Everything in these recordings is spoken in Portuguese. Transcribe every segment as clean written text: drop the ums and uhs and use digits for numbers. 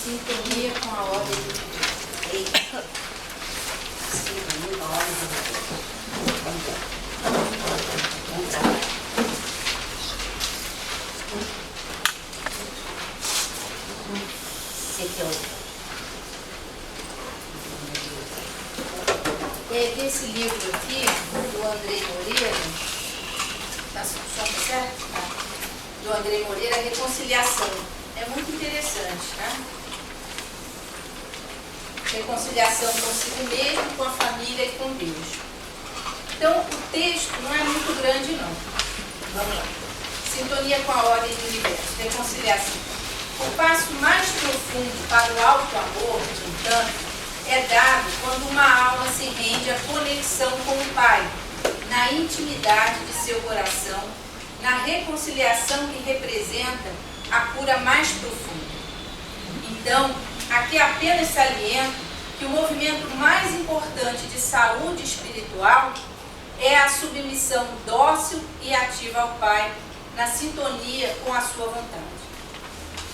Sintonia com a ordem de Deus. Eita. Sintonia com a ordem de Deus. Bom trabalho. Esse aqui é esse livro aqui, do André Moreira, tá certo? Tá. Do André Moreira, Reconciliação. É muito interessante, tá? Reconciliação consigo mesmo, com a família e com Deus. Então, o texto não é muito grande, não. Vamos lá. Sintonia com a ordem do universo. Reconciliação. O passo mais profundo para o alto amor, no entanto, é dado quando uma alma se rende à conexão com o Pai, na intimidade de seu coração, na reconciliação que representa a cura mais profunda. Então, aqui apenas saliento que o movimento mais importante de saúde espiritual é a submissão dócil e ativa ao Pai, na sintonia com a sua vontade.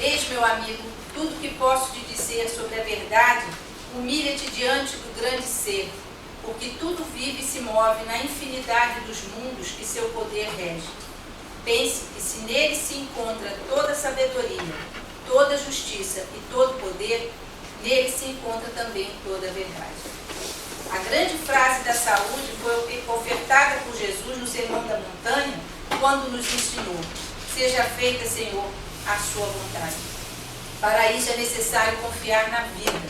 Eis, meu amigo, tudo que posso te dizer sobre a verdade, humilha-te diante do grande ser, porque tudo vive e se move na infinidade dos mundos que seu poder rege. Pense que se nele se encontra toda sabedoria, toda justiça e todo poder, nele se encontra também toda a verdade. A grande frase da saúde foi ofertada por Jesus no Sermão da Montanha, quando nos ensinou: seja feita, Senhor, a sua vontade. Para isso é necessário confiar na vida,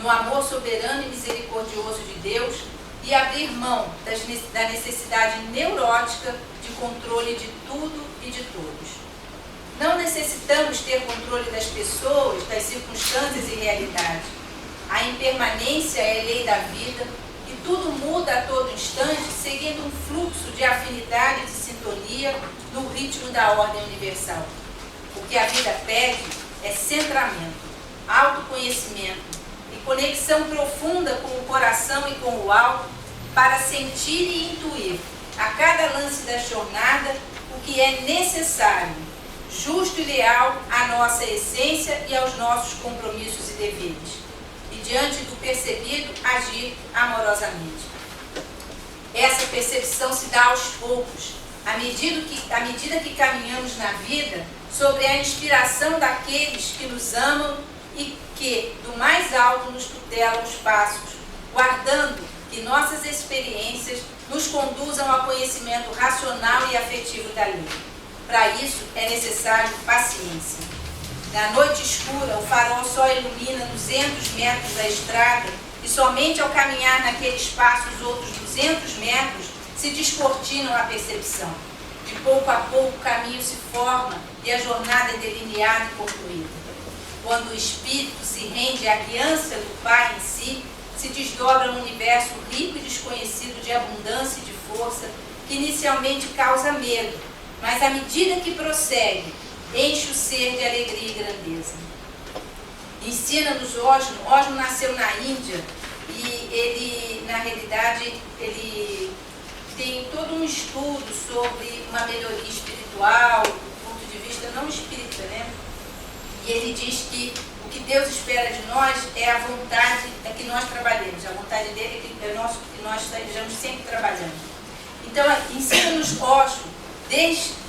no amor soberano e misericordioso de Deus e abrir mão da necessidade neurótica de controle de tudo e de todos. Não necessitamos ter controle das pessoas, das circunstâncias e realidades. A impermanência é lei da vida e tudo muda a todo instante, seguindo um fluxo de afinidade e de sintonia no ritmo da ordem universal. O que a vida pede é centramento, autoconhecimento e conexão profunda com o coração e com o alto para sentir e intuir a cada lance da jornada o que é necessário, justo e leal à nossa essência e aos nossos compromissos e deveres, e diante do percebido, agir amorosamente. Essa percepção se dá aos poucos, à medida que caminhamos na vida, sobre a inspiração daqueles que nos amam e que, do mais alto, nos tutelam os passos, guardando que nossas experiências nos conduzam ao conhecimento racional e afetivo da lei. Para isso, é necessário paciência. Na noite escura, o farol só ilumina 200 metros da estrada e somente ao caminhar naquele espaço os outros 200 metros se descortinam a percepção. De pouco a pouco o caminho se forma e a jornada é delineada e concluída. Quando o espírito se rende à guiança do Pai em si, se desdobra um universo rico e desconhecido de abundância e de força que inicialmente causa medo, mas à medida que prossegue, enche o ser de alegria e grandeza. Ensina-nos Osmo. Osmo nasceu na Índia e ele, na realidade, ele tem todo um estudo sobre uma melhoria espiritual, do ponto de vista não espírita, né? E ele diz que o que Deus espera de nós é a vontade que nós trabalhemos. A vontade dele é que nós estejamos sempre trabalhando. Então, ensina-nos Osmo,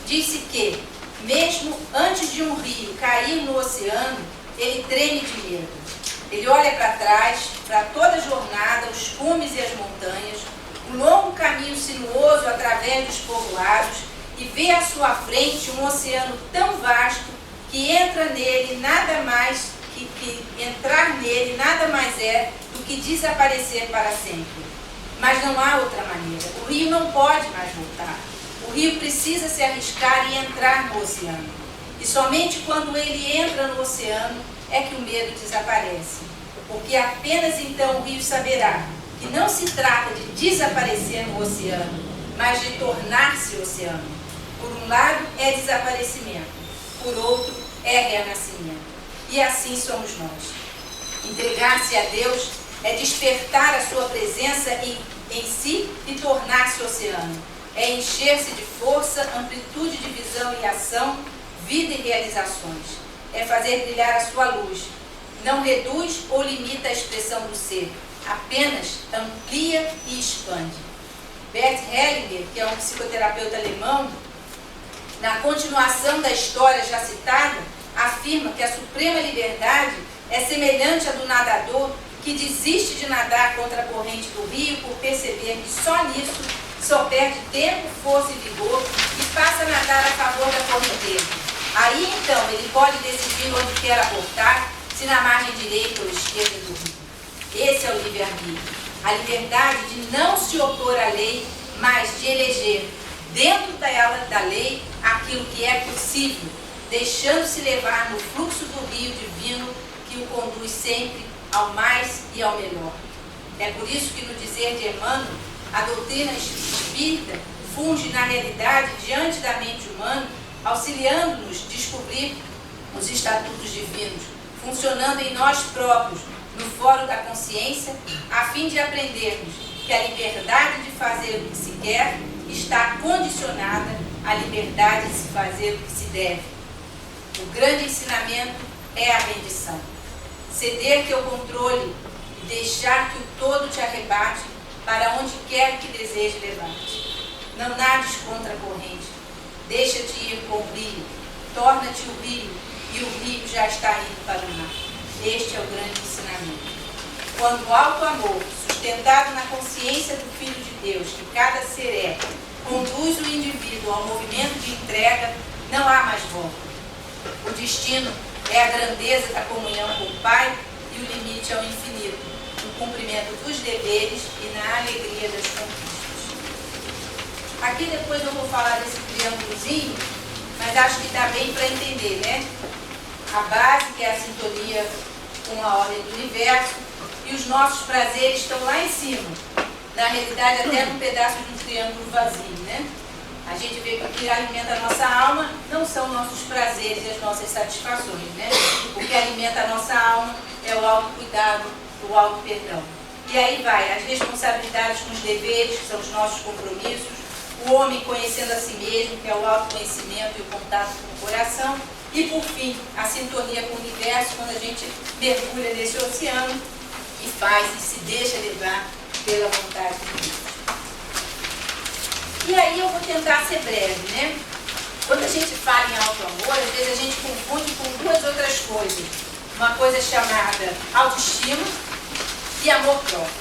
disse que, mesmo antes de um rio cair no oceano, ele treme de medo. Ele olha para trás, para toda a jornada, os cumes e as montanhas, o longo caminho sinuoso através dos povoados e vê à sua frente um oceano tão vasto que entrar nele nada mais é do que desaparecer para sempre. Mas não há outra maneira. O rio não pode mais voltar. O rio precisa se arriscar e entrar no oceano. E somente quando ele entra no oceano é que o medo desaparece. Porque apenas então o rio saberá que não se trata de desaparecer no oceano, mas de tornar-se oceano. Por um lado é desaparecimento, por outro é renascimento. E assim somos nós. Entregar-se a Deus é despertar a sua presença em si e tornar-se oceano. É encher-se de força, amplitude de visão e ação, vida e realizações. É fazer brilhar a sua luz, não reduz ou limita a expressão do ser, apenas amplia e expande. Bert Hellinger, que é um psicoterapeuta alemão, na continuação da história já citada, afirma que a suprema liberdade é semelhante à do nadador que desiste de nadar contra a corrente do rio por perceber que só nisso só perde tempo, força e vigor e passa a nadar a favor da correnteza. Aí então ele pode decidir onde quer aportar, se na margem direita ou esquerda do rio. Esse é o livre-arbítrio, a liberdade de não se opor à lei, mas de eleger dentro da lei aquilo que é possível, deixando-se levar no fluxo do rio divino que o conduz sempre ao mais e ao melhor. É por isso que no dizer de Emmanuel, a doutrina espírita funge na realidade diante da mente humana, auxiliando-nos a descobrir os estatutos divinos, funcionando em nós próprios, no fórum da consciência, a fim de aprendermos que a liberdade de fazer o que se quer está condicionada à liberdade de se fazer o que se deve. O grande ensinamento é a rendição. Ceder teu controle e deixar que o todo te arrebate para onde quer que deseje levar-te. Não nades contra a corrente. Deixa-te ir com o rio. Torna-te o rio e o rio já está indo para o mar. Este é o grande ensinamento. Quando o alto amor, sustentado na consciência do Filho de Deus, que cada ser é, conduz o indivíduo ao movimento de entrega, não há mais volta. O destino é a grandeza da comunhão com o Pai e o limite ao infinito, no cumprimento dos deveres e na alegria das conquistas. Aqui depois eu vou falar desse triângulozinho, mas acho que dá bem para entender, né? A base, que é a sintonia com a ordem do universo, e os nossos prazeres estão lá em cima. Na realidade, até num pedaço de um triângulo vazio, né? A gente vê que o que alimenta a nossa alma não são nossos prazeres e as nossas satisfações, né? O que alimenta a nossa alma é o autocuidado, o auto-perdão. E aí vai, as responsabilidades com os deveres, que são os nossos compromissos, o homem conhecendo a si mesmo, que é o autoconhecimento e o contato com o coração, e por fim, a sintonia com o universo, quando a gente mergulha nesse oceano e faz e se deixa levar pela vontade de Deus. E aí eu vou tentar ser breve, né? Quando a gente fala em auto-amor, às vezes a gente confunde com duas outras coisas. Uma coisa chamada autoestima e amor próprio,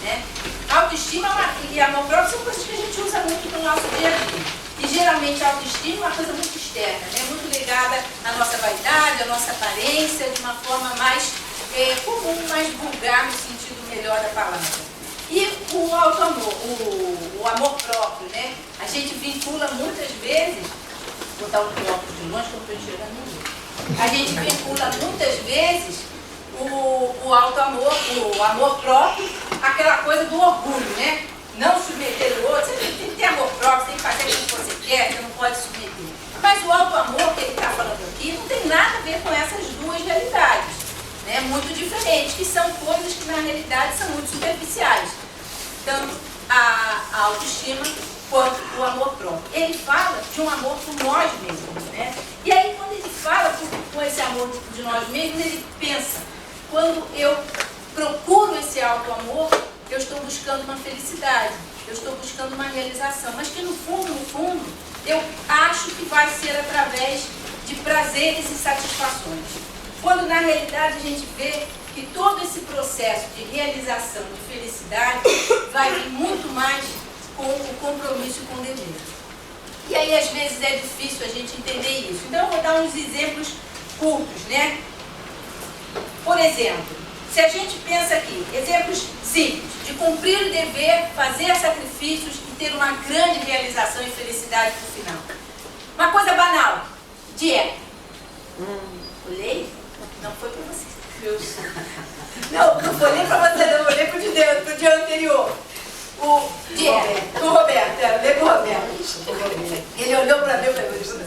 né? Autoestima e amor próprio são coisas que a gente usa muito no nosso dia a dia. E geralmente a autoestima é uma coisa muito externa, né? Muito ligada à nossa vaidade, à nossa aparência, de uma forma mais comum, mais vulgar, no sentido melhor da palavra. E o auto-amor, o amor próprio, né? A gente vincula muitas vezes, vou botar o óculos de longe que eu não estou enxergando ninguém. A gente vincula muitas vezes o auto-amor, o amor próprio, aquela coisa do orgulho, né? Não submeter o outro, você tem que ter amor próprio, você tem que fazer aquilo que você quer, você não pode submeter. Mas o auto-amor que ele está falando aqui não tem nada a ver com essas duas realidades, né? Muito diferentes, que são coisas que na realidade são muito superficiais. Tanto a autoestima quanto o amor próprio. Ele fala de um amor por nós mesmos, né? E aí quando ele fala com esse amor de nós mesmos, ele pensa, quando eu procuro esse auto-amor, eu estou buscando uma felicidade, eu estou buscando uma realização, mas que no fundo, eu acho que vai ser através de prazeres e satisfações. Quando na realidade a gente vê que todo esse processo de realização, de felicidade, vai vir muito mais com o compromisso e com o dever. E aí às vezes é difícil a gente entender isso. Então eu vou dar uns exemplos curtos, né? Por exemplo, se a gente pensa aqui, exemplos simples, de cumprir o dever, fazer sacrifícios e ter uma grande realização e felicidade no final. Uma coisa banal, dieta. Olhei? Não foi para você. Não olhei para você, não olhei para o Deus, para o dia anterior. O dieta, com o Roberto, olhei para o Roberto. Ele olhou para mim e falou,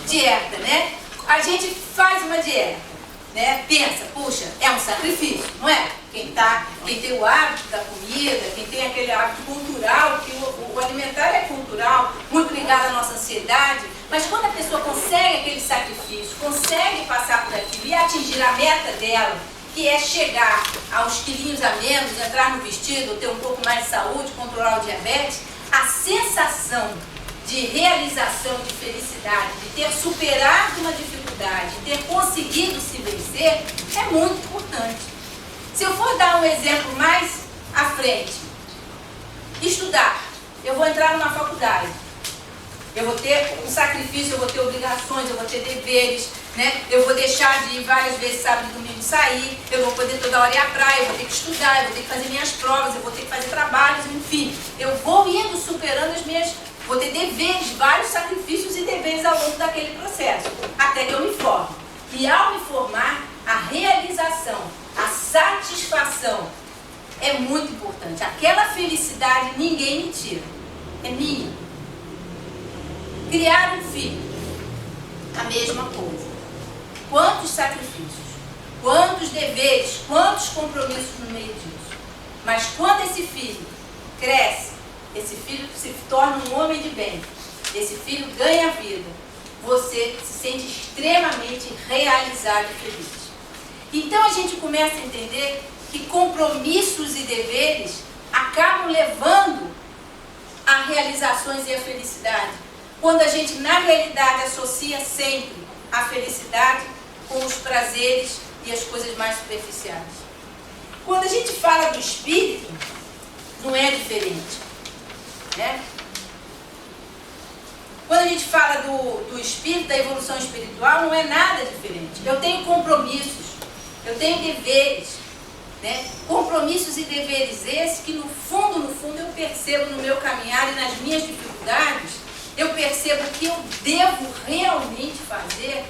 dieta, né? A gente faz uma dieta. Né? Pensa, puxa, é um sacrifício, não é? Quem tem o hábito da comida, quem tem aquele hábito cultural, que o alimentar é cultural, muito ligado à nossa ansiedade, mas quando a pessoa consegue aquele sacrifício, consegue passar por aquilo e atingir a meta dela, que é chegar a uns quilinhos a menos, entrar no vestido, ter um pouco mais de saúde, controlar o diabetes, a sensação de realização, de felicidade, de ter superado uma dificuldade, de ter conseguido se vencer, é muito importante. Se eu for dar um exemplo mais à frente, estudar, eu vou entrar numa faculdade, eu vou ter um sacrifício, eu vou ter obrigações, eu vou ter deveres, né? Eu vou deixar de ir várias vezes sábado e domingo sair, eu vou poder toda hora ir à praia, eu vou ter que estudar, eu vou ter que fazer minhas provas, eu vou ter que fazer trabalhos, enfim. Eu vou indo superando as minhas... Vou ter deveres, vários sacrifícios e deveres ao longo daquele processo, até que eu me forme. E ao me formar, a realização, a satisfação é muito importante. Aquela felicidade ninguém me tira, é minha. Criar um filho, a mesma coisa. Quantos sacrifícios, quantos deveres, quantos compromissos no meio disso. Mas quando esse filho cresce, esse filho se torna um homem de bem, esse filho ganha vida, você se sente extremamente realizado e feliz. Então a gente começa a entender que compromissos e deveres acabam levando a realizações e a felicidade, quando a gente na realidade associa sempre a felicidade com os prazeres e as coisas mais superficiais. Quando a gente fala do espírito, não é diferente. Né? Quando a gente fala do espírito, da evolução espiritual, não é nada diferente. Eu tenho compromissos, eu tenho deveres, né? Compromissos e deveres esses que no fundo eu percebo no meu caminhar e nas minhas dificuldades, eu percebo que eu devo realmente fazer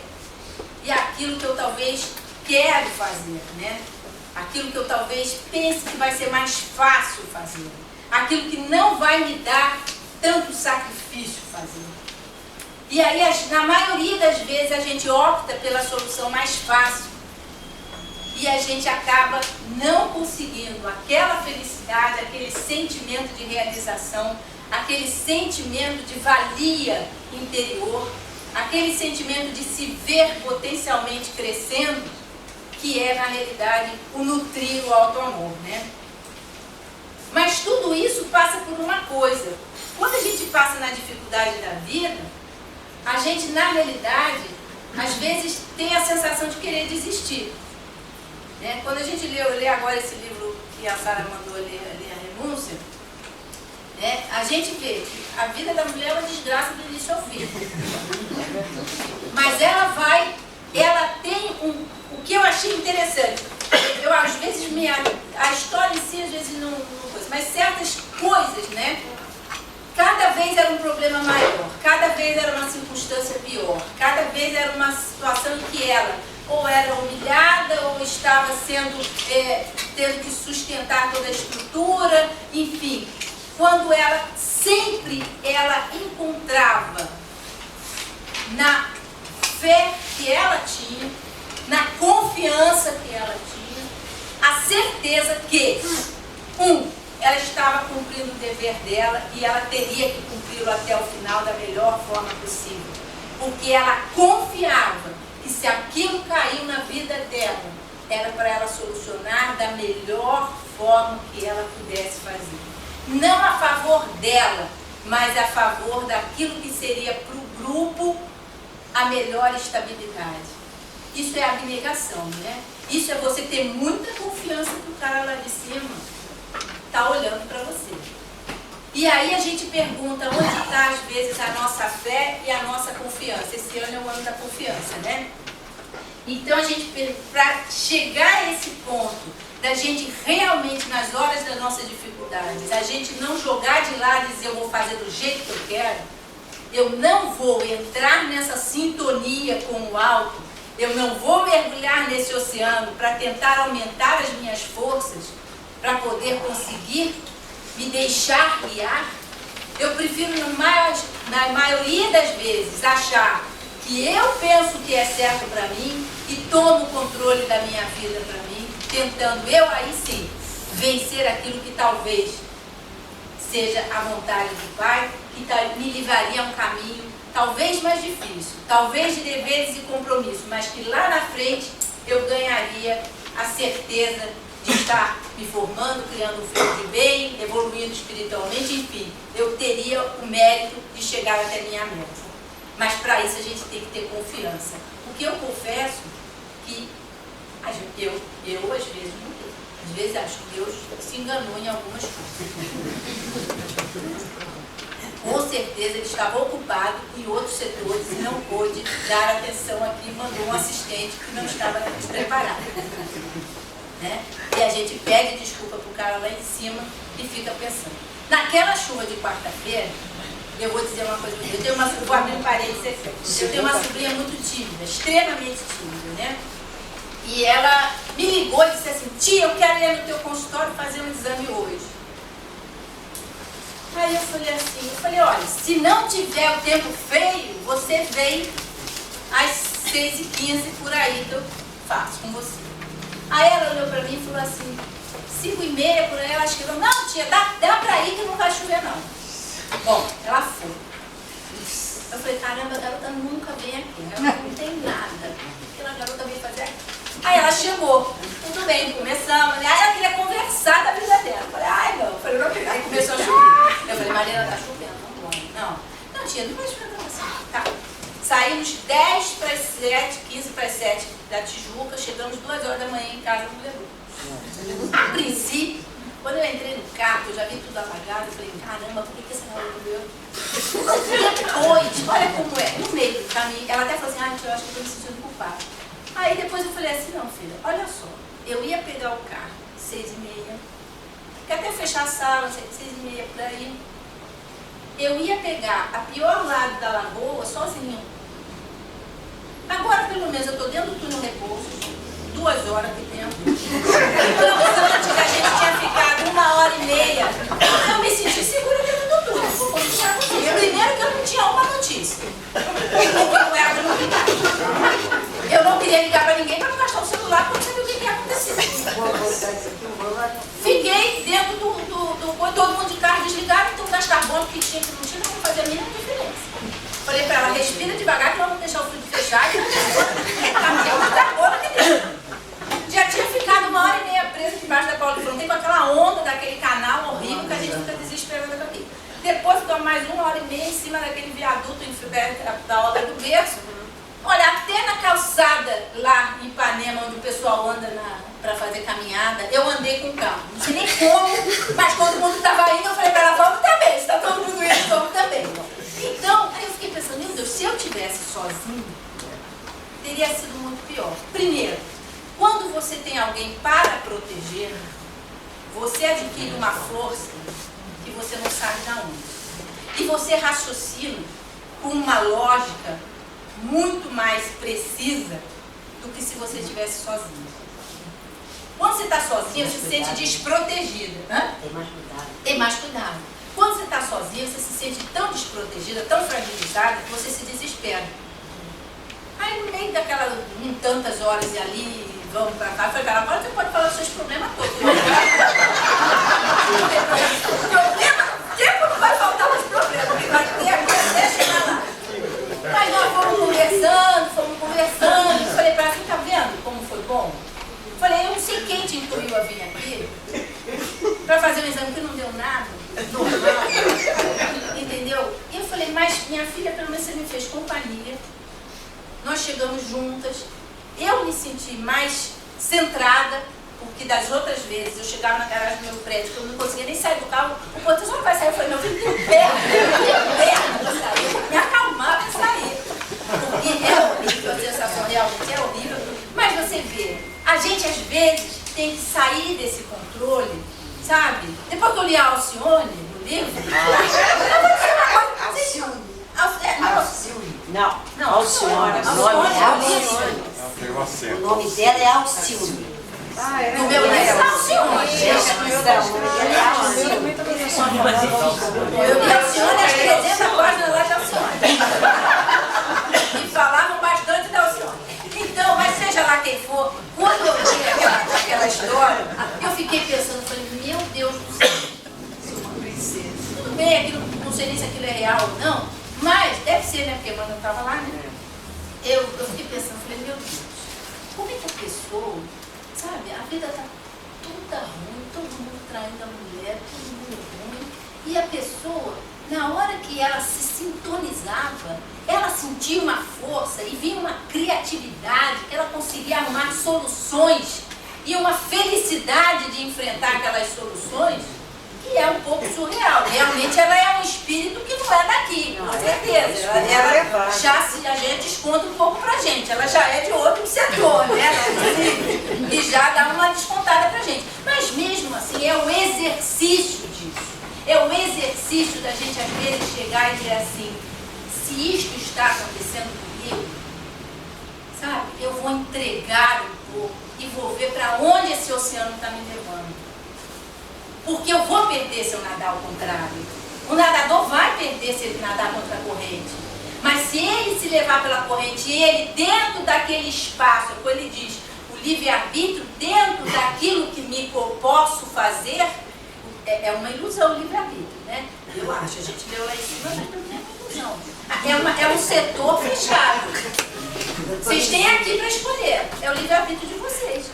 e aquilo que eu talvez quero fazer, né? Aquilo que eu talvez pense que vai ser mais fácil fazer. Aquilo que não vai me dar tanto sacrifício fazer. E aí, na maioria das vezes, a gente opta pela solução mais fácil. E a gente acaba não conseguindo aquela felicidade, aquele sentimento de realização, aquele sentimento de valia interior, aquele sentimento de se ver potencialmente crescendo, que é, na realidade, o nutrir o auto-amor, né? Mas tudo isso passa por uma coisa. Quando a gente passa na dificuldade da vida, a gente, na realidade, às vezes tem a sensação de querer desistir. Né? Quando a gente lê agora esse livro que a Sara mandou ler, A Renúncia, né? A gente vê que a vida da mulher é uma desgraça do início ao fim. Mas ela tem o que eu achei interessante. Eu, às vezes, a história em si, às vezes, não coisa, mas certas coisas, né? Cada vez era um problema maior, cada vez era uma circunstância pior, cada vez era uma situação em que ela ou era humilhada, ou estava tendo que sustentar toda a estrutura, enfim. Quando ela sempre encontrava na fé que ela tinha, na confiança que ela tinha, a certeza que, ela estava cumprindo o dever dela e ela teria que cumpri-lo até o final da melhor forma possível. Porque ela confiava que se aquilo caiu na vida dela, era para ela solucionar da melhor forma que ela pudesse fazer. Não a favor dela, mas a favor daquilo que seria para o grupo a melhor estabilidade. Isso é abnegação, né? Isso é você ter muita confiança que o cara lá de cima está olhando para você. E aí a gente pergunta onde está, às vezes, a nossa fé e a nossa confiança. Esse ano é o ano da confiança, né? Então, para chegar a esse ponto, da gente realmente, nas horas das nossas dificuldades, a gente não jogar de lado e dizer eu vou fazer do jeito que eu quero, eu não vou entrar nessa sintonia com o alto, eu não vou mergulhar nesse oceano para tentar aumentar as minhas forças, para poder conseguir me deixar guiar. Eu prefiro, na maioria das vezes, achar que eu penso que é certo para mim e tomo o controle da minha vida para mim, tentando eu aí sim vencer aquilo que talvez seja a vontade do Pai, que me levaria a um caminho talvez mais difícil, talvez de deveres e compromissos, mas que lá na frente eu ganharia a certeza de estar me formando, criando um filho de bem, evoluindo espiritualmente, enfim, eu teria o mérito de chegar até minha meta. Mas para isso a gente tem que ter confiança. Porque eu confesso que eu às vezes não tenho. Às vezes acho que Deus se enganou em algumas coisas. Com certeza ele estava ocupado em outros setores e não pôde dar atenção aqui, mandou um assistente que não estava preparado. Né? E a gente pede desculpa para o cara lá em cima e fica pensando. Naquela chuva de quarta-feira, eu vou dizer uma coisa para você, vou abrir um parênteses aqui. Eu tenho uma sobrinha muito tímida, extremamente tímida, né? E ela me ligou e disse assim, tia, eu quero ir no teu consultório fazer um exame hoje. Aí eu falei olha, se não tiver o tempo feio, você vem às 6h15 por aí que eu faço com você. Aí ela olhou pra mim e falou assim, 5h30 por aí, ela acho que falou, não tia, dá pra ir que não vai chover não. Bom, ela foi. Eu falei, caramba, a garota nunca vem aqui, ela não tem nada. Aquela garota veio fazer aqui. Aí ela chegou, tudo bem, começamos. Aí ela queria conversar da vida dela. Eu falei, ai não. Eu falei, não. Aí começou a chover. Eu falei, Mariana, tá chovendo, não vamos. Não, tia, não vai chover não assim. Tá. Saímos 10 para as 7, 15 para as 7 da Tijuca, chegamos 2 horas da manhã em casa no Leblon. A princípio, quando eu entrei no carro, eu já vi tudo apagado, eu falei, caramba, por que essa garota morreu? Depois, olha como é, no meio do caminho, ela até falou assim, ah, eu acho que eu tô me sentindo culpada. Aí depois eu falei assim, não filha, olha só, eu ia pegar o carro 6h30, que até fechar a sala, 6h30 por aí, eu ia pegar a pior lado da lagoa sozinha. Agora pelo menos eu estou dentro do túnel repouso, 2 horas de tempo. Então antes a gente tinha ficado 1h30, eu me senti segura dentro do túnel. Vou contar com vocês. Primeiro que eu não tinha uma notícia. Não era de novidade. Eu não queria ligar para ninguém para não gastar o celular para não saber o que ia acontecer. Fiquei dentro do todo mundo de carro desligado, então das carbono que tinha que não tinha, não fazia a mínima diferença. Falei para ela, respira devagar que nós vamos deixar o fluido fechado e o carbono aqui dentro. Já tinha ficado 1h30 presa debaixo da Paula de Fronteira com aquela onda daquele canal horrível que a gente fica desesperando aqui. Depois ficamos mais 1h30 em cima daquele viaduto da obra do berço. Olha, até na calçada lá em Ipanema, onde o pessoal anda para fazer caminhada, eu andei com o carro. Não sei nem como, mas quando o mundo estava indo, eu falei para ela, vamos também, se está todo mundo indo, vamos também. Então, aí eu fiquei pensando, meu Deus, se eu estivesse sozinho, teria sido muito pior. Primeiro, quando você tem alguém para proteger, você adquire uma força que você não sabe de onde. E você raciocina com uma lógica muito mais precisa do que se você estivesse sozinho. Quando você está sozinho, você se sente desprotegida. Né? Tem mais cuidado. Quando você está sozinho, você se sente tão desprotegida, tão fragilizada, que você se desespera. Aí no meio daquela, tantas horas e ali, vamos para cá, eu falei, cara, agora você pode falar dos seus problemas todos. Problema, tempo não vai faltar mais problema, porque vai ter aqui até chegar lá. Mas nós fomos conversando, eu falei para ela, você tá vendo como foi bom? Eu falei, eu não sei quem te incluiu a vir aqui para fazer um exame que não deu nada, normal, entendeu? E eu falei, mas minha filha, pelo menos você me fez companhia, nós chegamos juntas, eu me senti mais centrada, porque das outras vezes eu chegava na garagem do meu prédio, que eu não conseguia nem sair do carro, o porteiro só vai sair, eu falei, meu filho tem perna para sair, me acalmar para sair, porque é horrível, a sensação realmente é horrível, mas você vê, a gente às vezes tem que sair desse controle, sabe? Depois que eu li a Alcione, no livro, eu vou dizer uma coisa, Não, Alcione. O nome dela é Alcione. No meu livro é Alcione. Eu li Alcione, as 300 páginas lá de Alcione. E falavam bastante da Alcione. Então, mas seja lá quem for, quando eu li aquela história, eu fiquei pensando, falei, meu Deus do céu, sou uma princesa. Tudo bem, aquilo, não sei nem se aquilo é real ou não, mas deve ser, né? Porque quando eu estava lá, né? Eu fiquei pensando, falei, meu Deus, como é que a pessoa, sabe, vida está toda ruim, todo mundo traindo a mulher, todo mundo ruim. E a pessoa, na hora que ela se sintonizava, ela sentia uma força e vinha uma criatividade, que ela conseguia arrumar soluções e uma felicidade de enfrentar aquelas soluções, que é um pouco surreal. Realmente ela é um espírito que não é daqui, com certeza. Ela já a gente desconta um pouco pra gente, ela já é de outro setor, né? E já dá uma descontada pra gente. Mas mesmo assim, é o exercício disso. É o exercício da gente, às vezes, chegar e dizer assim, se isto está acontecendo comigo, sabe, eu vou entregar um pouco e vou ver para onde esse oceano está me levando. Porque eu vou perder se eu nadar ao contrário. O nadador vai perder se ele nadar contra a corrente. Mas se ele se levar pela corrente, ele dentro daquele espaço, como ele diz, o livre-arbítrio, dentro daquilo que posso fazer, é uma ilusão o livre-arbítrio, né? Eu acho, a gente leu lá em cima, mas não é uma ilusão. É um setor fechado. Vocês têm aqui para escolher. É o livre-arbítrio de vocês.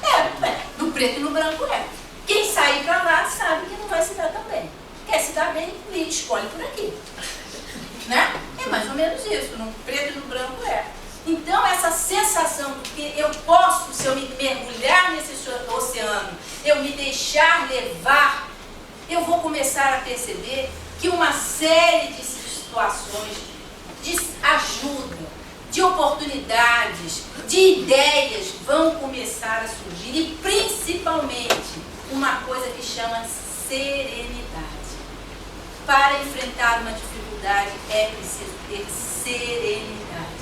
No preto e no branco é. Quem sair para lá sabe que não vai se dar tão bem. Quer se dar bem, escolhe por aqui. Né? É mais ou menos isso. No preto e no branco é. Então, essa sensação de que eu posso, se eu me mergulhar nesse oceano, eu me deixar levar, eu vou começar a perceber que uma série de situações, de ajuda, de oportunidades, de ideias vão começar a surgir. E principalmente uma coisa que chama serenidade. Para enfrentar uma dificuldade é preciso ter serenidade.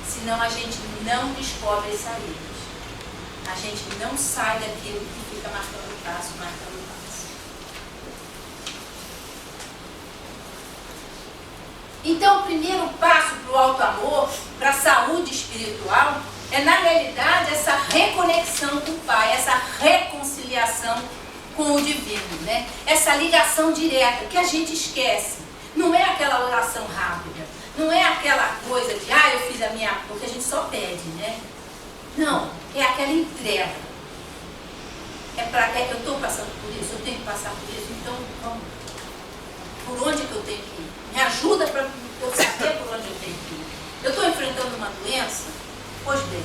Senão a gente não descobre as saídas. A gente não sai daquilo que fica marcando passo. Então, o primeiro passo para o alto amor, para a saúde espiritual, é, na realidade, essa reconexão com o Pai, essa reconciliação com o divino, né? Essa ligação direta que a gente esquece. Não é aquela oração rápida, não é aquela coisa de, eu fiz a minha, porque a gente só pede, né? Não, é aquela entrega. Eu estou passando por isso, eu tenho que passar por isso, então vamos. Por onde que eu tenho que ir? Me ajuda para eu saber por onde eu tenho que ir. Eu estou enfrentando uma doença? Pois bem,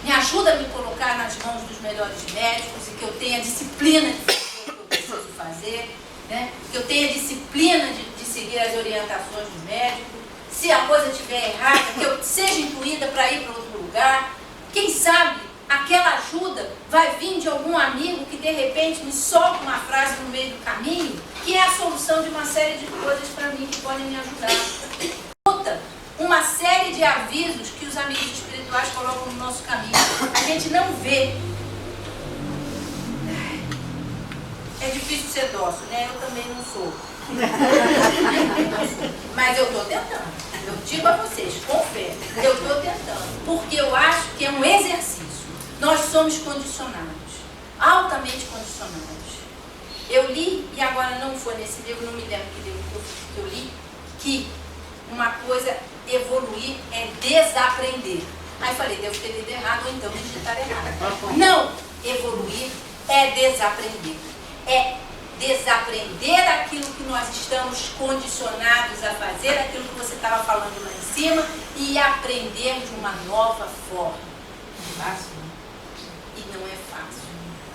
me ajuda a me colocar nas mãos dos melhores médicos e que eu tenha disciplina de fazer o que eu preciso fazer, né? Que eu tenha disciplina de seguir as orientações do médico. Se a coisa estiver errada, que eu seja incluída para ir para outro lugar. Quem sabe aquela ajuda vai vir de algum amigo que de repente me solta uma frase no meio do caminho, que é a solução de uma série de coisas para mim que podem me ajudar. Uma série de avisos que os amigos espirituais colocam no nosso caminho. A gente não vê. É difícil ser dócil, né? Eu também não sou. Mas eu estou tentando. Eu digo a vocês, com fé, eu estou tentando. Porque eu acho que é um exercício. Nós somos condicionados, altamente condicionados. Eu li, e agora não foi nesse livro, não me lembro que livro que eu li, que uma coisa, evoluir é desaprender. Aí falei, devo ter lido errado ou então digitar errado. Não, evoluir é desaprender. É desaprender aquilo que nós estamos condicionados a fazer, aquilo que você estava falando lá em cima, e aprender de uma nova forma. É fácil, né? E não é fácil,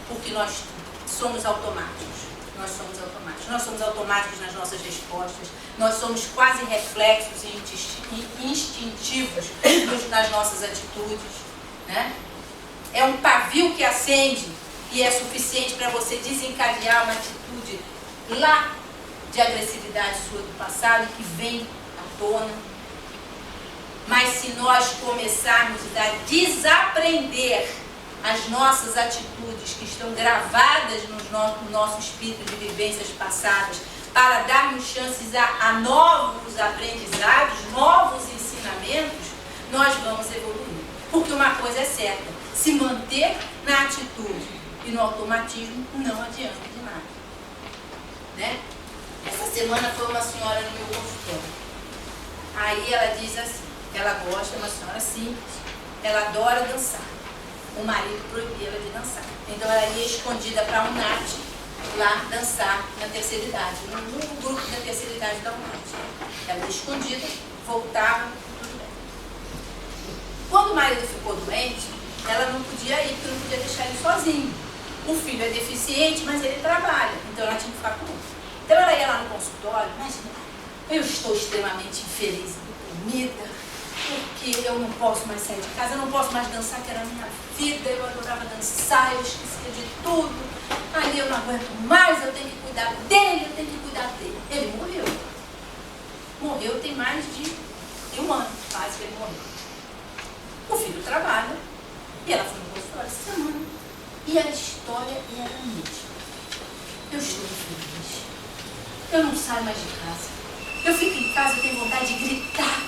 porque nós somos automáticos. Nós somos automáticos. Nós somos automáticos nas nossas respostas. Nós somos quase reflexos e instintivos nas nossas atitudes, né? É um pavio que acende e é suficiente para você desencadear uma atitude lá de agressividade sua do passado que vem à tona. Mas se nós começarmos a desaprender as nossas atitudes que estão gravadas no nosso espírito de vivências passadas, para darmos chances a novos aprendizados, novos ensinamentos, nós vamos evoluir. Porque uma coisa é certa, se manter na atitude e no automatismo não adianta de nada. Né? Essa semana foi uma senhora no meu consultório. Aí ela diz assim, ela gosta, é uma senhora simples, ela adora dançar. o marido proibia ela de dançar. Então ela ia escondida para a UNAT lá dançar na terceira idade, no grupo da terceira idade da UNAT. Ela ia escondida, voltava, tudo bem. Quando o marido ficou doente, ela não podia ir, porque não podia deixar ele sozinho. O filho é deficiente, mas ele trabalha, então ela tinha que ficar com ele. Então ela ia lá no consultório, imagina, eu estou extremamente infeliz, deprimida, porque eu não posso mais sair de casa, eu não posso mais dançar, que era a minha vida, eu adorava dançar, eu esquecia de tudo, aí eu não aguento mais, eu tenho que cuidar dele, eu tenho que cuidar dele. Ele morreu. Morreu tem mais de um ano, quase que ele morreu. O filho trabalha, e ela foi no consultório essa semana, e a história era a mesma. Eu estou infeliz, eu não saio mais de casa, eu fico em casa, eu tenho vontade de gritar.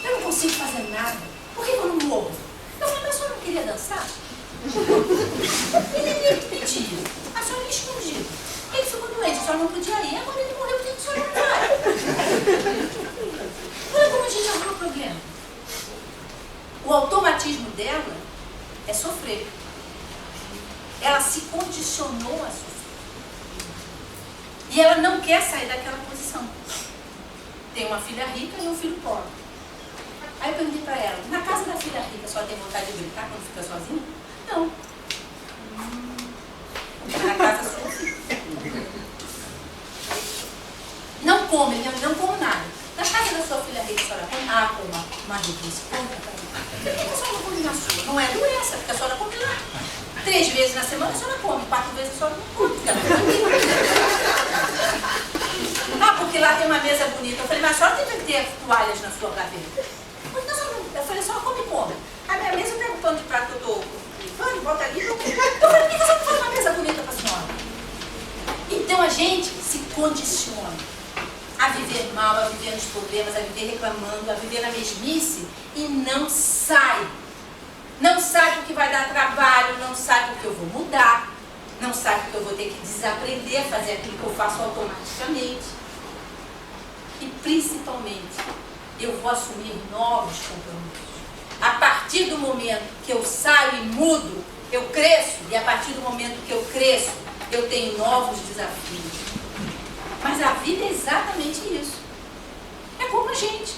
Eu não consigo fazer nada. Por que eu não morro? Eu falei, mas a senhora não queria dançar? Ele pediu. A senhora ia escondida. Ele ficou doente, a senhora não podia ir. Agora ele morreu, por que a senhora não vai? Olha como a gente arruma o problema. O automatismo dela é sofrer. Ela se condicionou a sofrer. E ela não quer sair daquela posição. Tem uma filha rica e um filho pobre. Aí eu perguntei para ela, na casa da filha rica, a senhora tem vontade de brincar quando fica sozinha? Não. Na casa sua filha. Não come, não como nada. Na casa da sua filha rica, a senhora come? Ah, como uma delícia. Por que a senhora não come na sua? Não é doença, porque a senhora come lá. 3 vezes na semana a senhora come, 4 vezes a senhora não come. Ah, porque lá tem uma mesa bonita. Eu falei, mas a senhora tem que ter toalhas na sua gaveta. Eu falei, só come e come. A minha mesa eu pego o pano de prato que eu estou limpando, bota ali. Eu falei, por que você não faz uma mesa bonita para a senhora? Então a gente se condiciona a viver mal, a viver nos problemas, a viver reclamando, a viver na mesmice e não sai. Não sai porque vai dar trabalho, não sai porque eu vou mudar, não sai porque eu vou ter que desaprender a fazer aquilo que eu faço automaticamente. E principalmente, eu vou assumir novos compromissos. A partir do momento que eu saio e mudo, eu cresço. E a partir do momento que eu cresço, eu tenho novos desafios. Mas a vida é exatamente isso. É como a gente.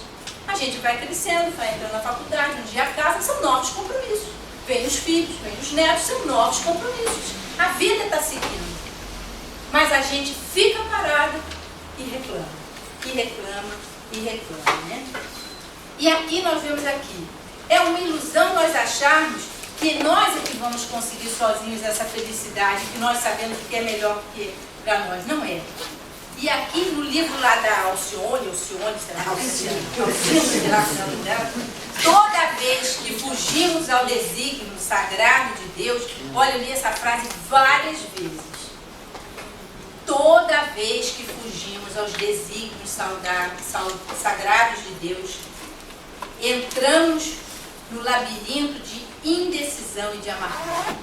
A gente vai crescendo, vai entrando na faculdade, um dia a casa, são novos compromissos. Vem os filhos, vem os netos, são novos compromissos. A vida está seguindo. Mas a gente fica parado e reclama. E reclama, e reclama, né? E aqui nós vemos aqui, é uma ilusão nós acharmos que nós é que vamos conseguir sozinhos essa felicidade, que nós sabemos o que é melhor que para nós. Não é. E aqui no livro lá da Alcione, sei lá, toda vez que fugimos ao desígnio sagrado de Deus, olha, eu li essa frase várias vezes. Toda vez que fugimos aos desígnios sagrados de Deus, entramos no labirinto de indecisão e de amargura.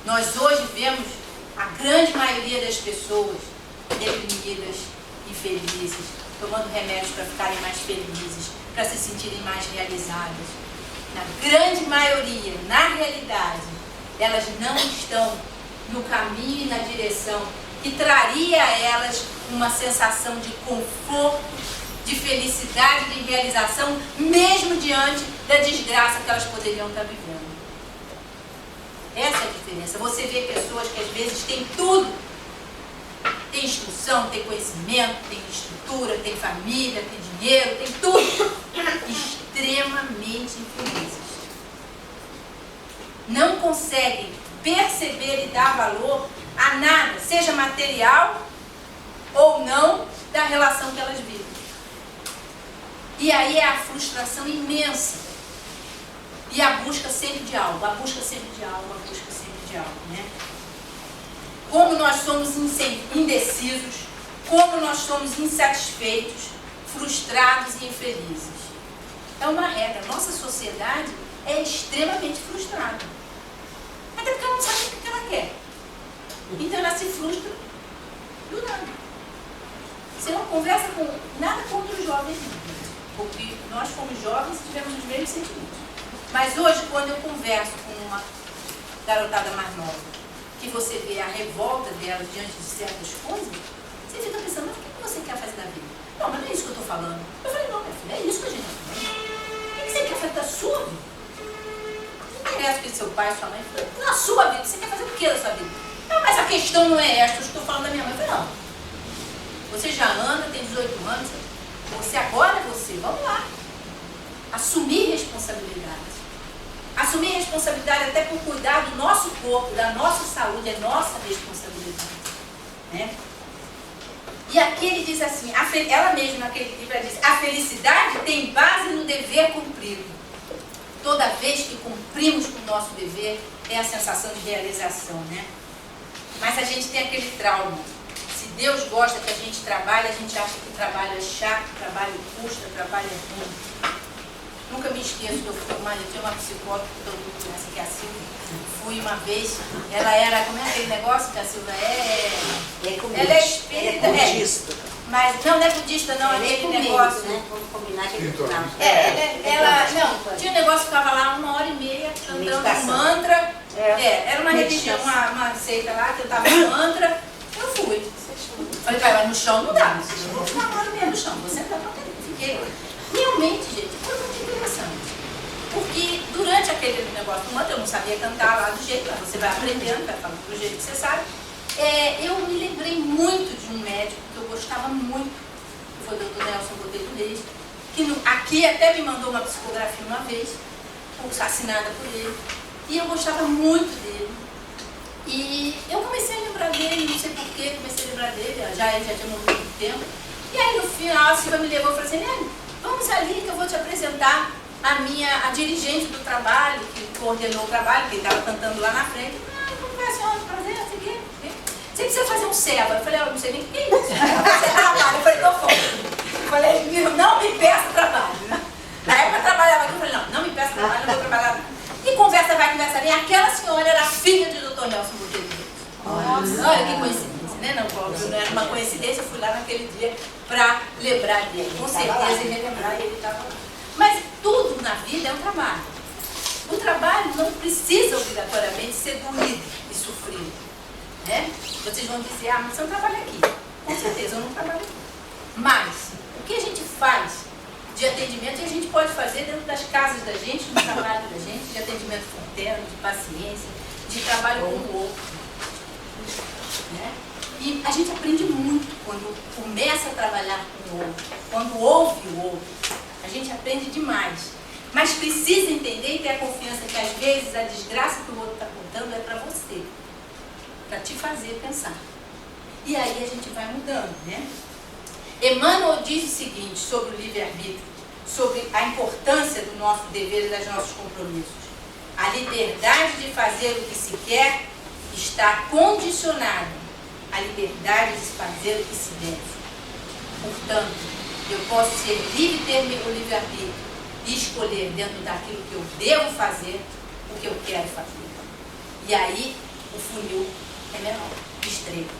Nós hoje vemos a grande maioria das pessoas deprimidas, infelizes, tomando remédios para ficarem mais felizes, para se sentirem mais realizadas. Na grande maioria, na realidade, elas não estão no caminho e na direção que traria a elas uma sensação de conforto, de felicidade, de realização, mesmo diante da desgraça que elas poderiam estar vivendo. Essa é a diferença. Você vê pessoas que às vezes têm tudo. Tem instrução, tem conhecimento, tem estrutura, tem família, tem dinheiro, tem tudo. Extremamente infelizes. Não conseguem perceber e dar valor a nada, seja material ou não, da relação que elas vivem. E aí é a frustração imensa. E a busca sempre de algo, a busca sempre de algo, a busca sempre de algo, né? Como nós somos indecisos, como nós somos insatisfeitos, frustrados e infelizes. É uma regra. Nossa sociedade é extremamente frustrada. Até porque ela não sabe o que ela quer. Então ela se frustra do nada. Você não conversa com nada contra os jovens, porque nós, como jovens, tivemos os mesmos sentimentos. Mas hoje, quando eu converso com uma garotada mais nova, que você vê a revolta dela diante de certas coisas, você fica pensando, mas o que você quer fazer na vida? Não, mas não é isso que eu estou falando. Eu falei, não, minha filha, é isso que a gente está falando. O que você quer fazer da sua vida? Não interessa o que seu pai, sua mãe falou. Na sua vida, você quer fazer o que da sua vida? Não, mas a questão não é esta, eu estou falando da minha mãe. Eu falei, não. Você já anda, tem 18 anos, você agora é você, vamos lá. Assumir responsabilidade. Assumir responsabilidade até por cuidar do nosso corpo, da nossa saúde, é nossa responsabilidade. Né? E aqui ele diz assim, ela mesma naquele livro ela diz, a felicidade tem base no dever cumprido. Toda vez que cumprimos com o nosso dever, é a sensação de realização, né? Mas a gente tem aquele trauma. Se Deus gosta que a gente trabalhe, a gente acha que o trabalho é chato, o trabalho custa, o trabalho é ruim. Nunca me esqueço que eu tinha uma psicóloga que todo mundo conhece, que é a Silvia. Fui uma vez, ela era, como é aquele negócio que a Silvia ela é espírita, mas não é budista, não, é aquele negócio, né? Vamos combinar que ele tinha um negócio que ficava lá 1h30 cantando um mantra. Era uma religião, uma seita lá, cantava um mantra. Eu fui. Falei, pai, mas no chão não dá, eu vou ficar uma hora e meia no chão, vou sentar pra ter. Fiquei. Realmente, gente, foi muito interessante. Porque durante aquele negócio do mantra, eu não sabia cantar lá do jeito, você vai aprendendo, vai falando do jeito que você sabe. Eu me lembrei muito de um médico que eu gostava muito, que foi o Dr. Nelson Botelho Reis, que aqui até me mandou uma psicografia uma vez, assinada por ele, e eu gostava muito dele. E eu comecei a lembrar dele, não sei porquê, comecei a lembrar dele, ele já tinha morrido há muito tempo. E aí no final a Silvia me levou e falou assim, Nélio, vamos ali que eu vou te apresentar a dirigente do trabalho, que coordenou o trabalho, que estava cantando lá na frente. Como vai, senhora? Prazer, não sei o quê. Você precisa fazer um SEBA. Eu falei, eu não sei nem o que é isso. Você trabalha. Eu falei, tô fora. Eu falei, não me peça trabalho. Na época eu trabalhava aqui, eu falei, não me peça trabalho, não vou trabalhar. E conversa vai, conversa vem. Aquela senhora era filha de Dr. Nelson Botelho. Olha que coincidência, né? Não era uma coincidência, eu fui lá naquele dia para lembrar dele. Com certeza e relembrar, ele estava lá. Mas tudo na vida é um trabalho. O trabalho não precisa obrigatoriamente ser doído e sofrido. Né? Vocês vão dizer, mas você não trabalha aqui. Com certeza eu não trabalho aqui. Mas o que a gente faz de atendimento, a gente pode fazer dentro das casas da gente, no trabalho da gente, de atendimento fraterno, de paciência, de trabalho com o outro. Né? E a gente aprende muito quando começa a trabalhar com o outro, quando ouve o outro. A gente aprende demais. Mas precisa entender e ter a confiança que às vezes a desgraça que o outro está contando é para você. Para te fazer pensar. E aí a gente vai mudando, né? Emmanuel diz o seguinte sobre o livre-arbítrio, sobre a importância do nosso dever e dos nossos compromissos. A liberdade de fazer o que se quer está condicionada à liberdade de se fazer o que se deve. Portanto, eu posso ser livre, ter o livre-arbítrio e escolher dentro daquilo que eu devo fazer o que eu quero fazer. E aí o funil é menor, estreito.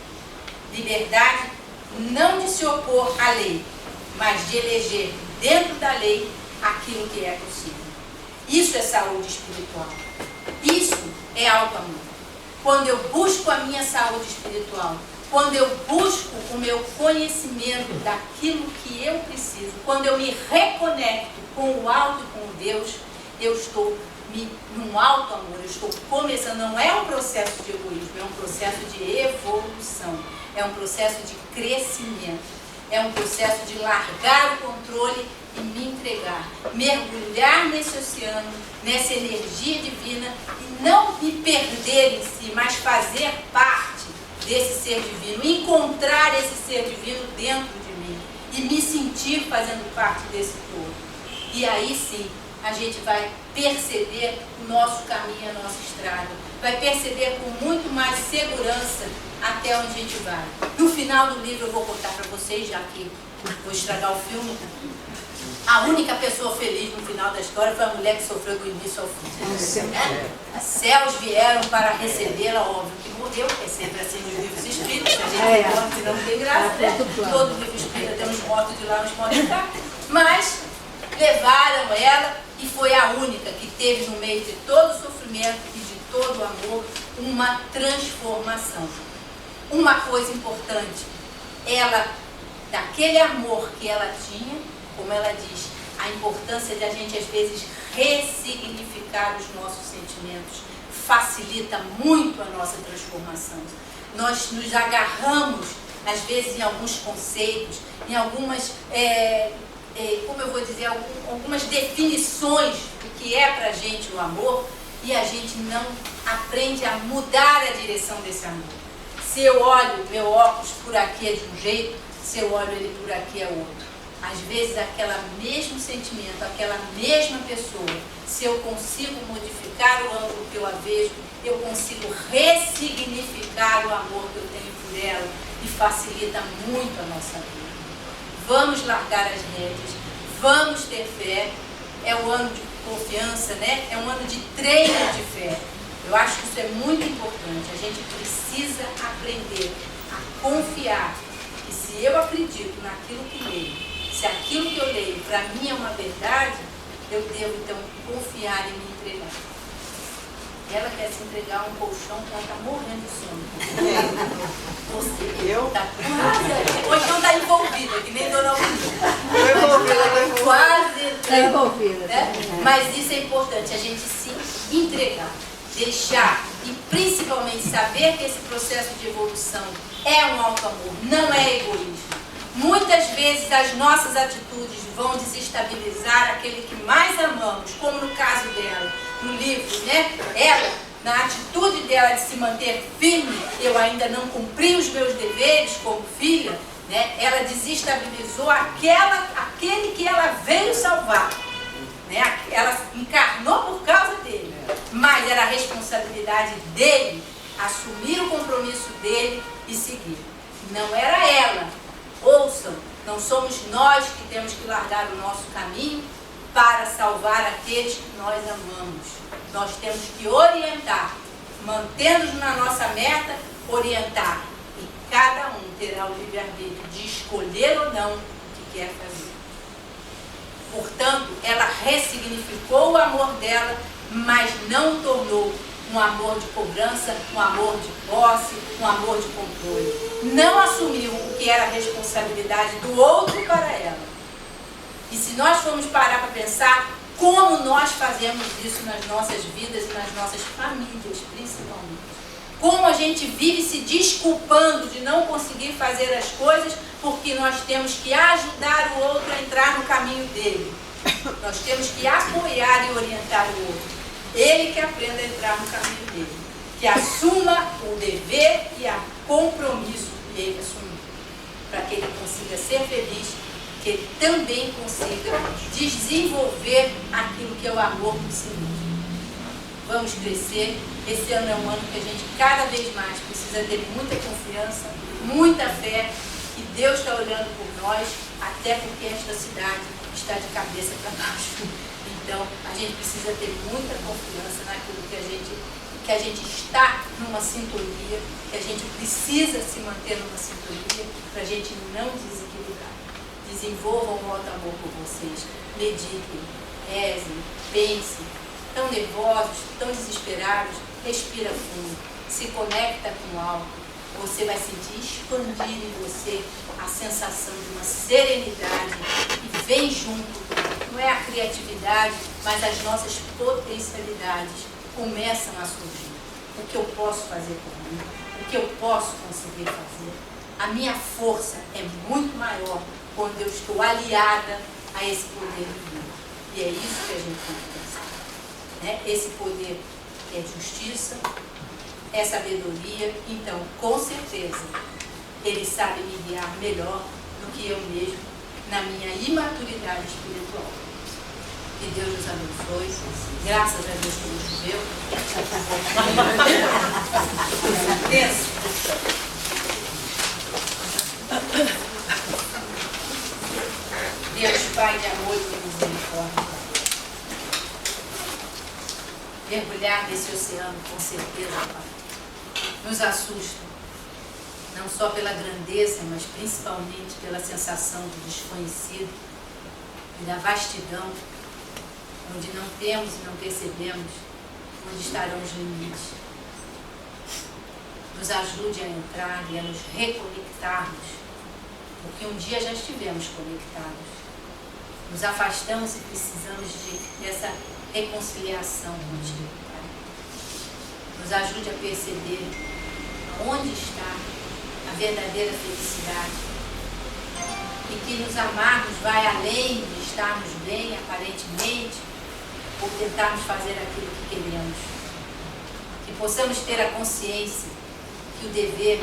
Liberdade não de se opor à lei, mas de eleger dentro da lei aquilo que é possível. Isso é saúde espiritual. Isso é auto-amor. Quando eu busco a minha saúde espiritual, quando eu busco o meu conhecimento daquilo que eu preciso, quando eu me reconecto com o alto e com o Deus, eu estou num alto amor, eu estou começando, não é um processo de egoísmo, é um processo de evolução, é um processo de crescimento, é um processo de largar o controle e me entregar, mergulhar nesse oceano, nessa energia divina e não me perder em si, mas fazer parte desse ser divino, encontrar esse ser divino dentro de mim e me sentir fazendo parte desse todo. E aí sim, a gente vai perceber o nosso caminho, a nossa estrada, vai perceber com muito mais segurança até onde a gente vai. No final do livro eu vou contar para vocês, já que vou estragar o filme, a única pessoa feliz no final da história foi a mulher que sofreu do início ao fim. Né? Céus vieram para recebê-la, óbvio que morreu, que é sempre assim nos livros espíritas, a gente morre, não tem graça, né? Todo livro espírita tem uns mortos de lá, uns mortos de cá, mas levaram ela e foi a única que teve no meio de todo o sofrimento e de todo o amor uma transformação. Uma coisa importante, ela, daquele amor que ela tinha, como ela diz, a importância de a gente às vezes ressignificar os nossos sentimentos facilita muito a nossa transformação. Nós nos agarramos às vezes em alguns conceitos, em algumas, como eu vou dizer, algumas definições do que é pra gente o amor, e a gente não aprende a mudar a direção desse amor. Se eu olho meu óculos por aqui é de um jeito, se eu olho ele por aqui é outro. Às vezes aquele mesmo sentimento, aquela mesma pessoa, se eu consigo modificar o ângulo que eu a vejo, eu consigo ressignificar o amor que eu tenho por ela e facilita muito a nossa vida. Vamos largar as rédeas, vamos ter fé. É um ano de confiança, né? É um ano de treino de fé. Eu acho que isso é muito importante. A gente precisa aprender a confiar. E se eu acredito naquilo que leio, se aquilo que eu leio para mim é uma verdade, eu devo então confiar e me entregar. Ela quer se entregar a um colchão que ela está morrendo de sono. Você está quase. Ou então está envolvida, que nem Dona Lúcia. Quase está envolvida. Né? Mas isso é importante, a gente se entregar, deixar e principalmente saber que esse processo de evolução é um alto amor, não é egoísmo. Muitas vezes as nossas atitudes vão desestabilizar aquele que mais amamos, como no caso dela, no livro, né? Ela, na atitude dela de se manter firme, eu ainda não cumpri os meus deveres como filha, né? Ela desestabilizou aquele que ela veio salvar, né? Ela encarnou por causa dele, mas era a responsabilidade dele assumir o compromisso dele e seguir. Não era ela. Ouçam, não somos nós que temos que largar o nosso caminho para salvar aqueles que nós amamos. Nós temos que orientar, mantendo-nos na nossa meta, orientar. E cada um terá o livre-arbítrio de escolher ou não o que quer fazer. Portanto, ela ressignificou o amor dela, mas não o tornou um amor de cobrança, um amor de posse, um amor de controle. Não assumiu o que era a responsabilidade do outro para ela. E se nós formos parar para pensar, como nós fazemos isso nas nossas vidas e nas nossas famílias, principalmente. Como a gente vive se desculpando de não conseguir fazer as coisas porque nós temos que ajudar o outro a entrar no caminho dele. Nós temos que apoiar e orientar o outro. Ele que aprenda a entrar no caminho dele, que assuma o dever e o compromisso que ele assumiu, para que ele consiga ser feliz, que ele também consiga desenvolver aquilo que é o amor por si mesmo. Vamos crescer. Esse ano é um ano que a gente cada vez mais precisa ter muita confiança, muita fé, que Deus está olhando por nós, até porque esta cidade está de cabeça para baixo. Então, a gente precisa ter muita confiança naquilo que a gente está numa sintonia, que a gente precisa se manter numa sintonia para a gente não desequilibrar. Desenvolvam um alto amor por vocês, meditem, rezem, pensem. Tão nervosos, tão desesperados, respira fundo, se conecta com o alto. Você vai sentir expandir em você a sensação de uma serenidade e vem junto. Não é a criatividade, mas as nossas potencialidades começam a surgir. O que eu posso fazer por mim, o que eu posso conseguir fazer. A minha força é muito maior quando eu estou aliada a esse poder divino. E é isso que a gente tem que pensar. Né? Esse poder é justiça, é sabedoria. Então, com certeza, ele sabe me guiar melhor do que eu mesmo na minha imaturidade espiritual. Que Deus nos abençoe. Graças a Deus que nos viveu. Deus, Pai de amor e de misericórdia. Mergulhar nesse oceano, com certeza, Pai, nos assusta. Não só pela grandeza, mas principalmente pela sensação do desconhecido e da vastidão. onde não temos e não percebemos onde estarão os limites. Nos ajude a entrar e a nos reconectarmos, porque um dia já estivemos conectados. Nos afastamos e precisamos dessa reconciliação contigo, Pai. Nos ajude a perceber onde está a verdadeira felicidade e que nos amarmos vai além de estarmos bem aparentemente ou tentarmos fazer aquilo que queremos. Que possamos ter a consciência que o dever,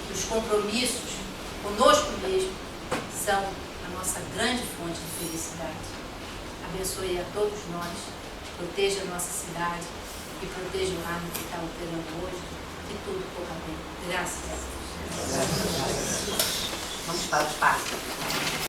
que os compromissos conosco mesmo são a nossa grande fonte de felicidade. Abençoe a todos nós, proteja a nossa cidade e proteja o ramo que está operando hoje, que tudo corra bem. Graças a Deus. Vamos para os passos.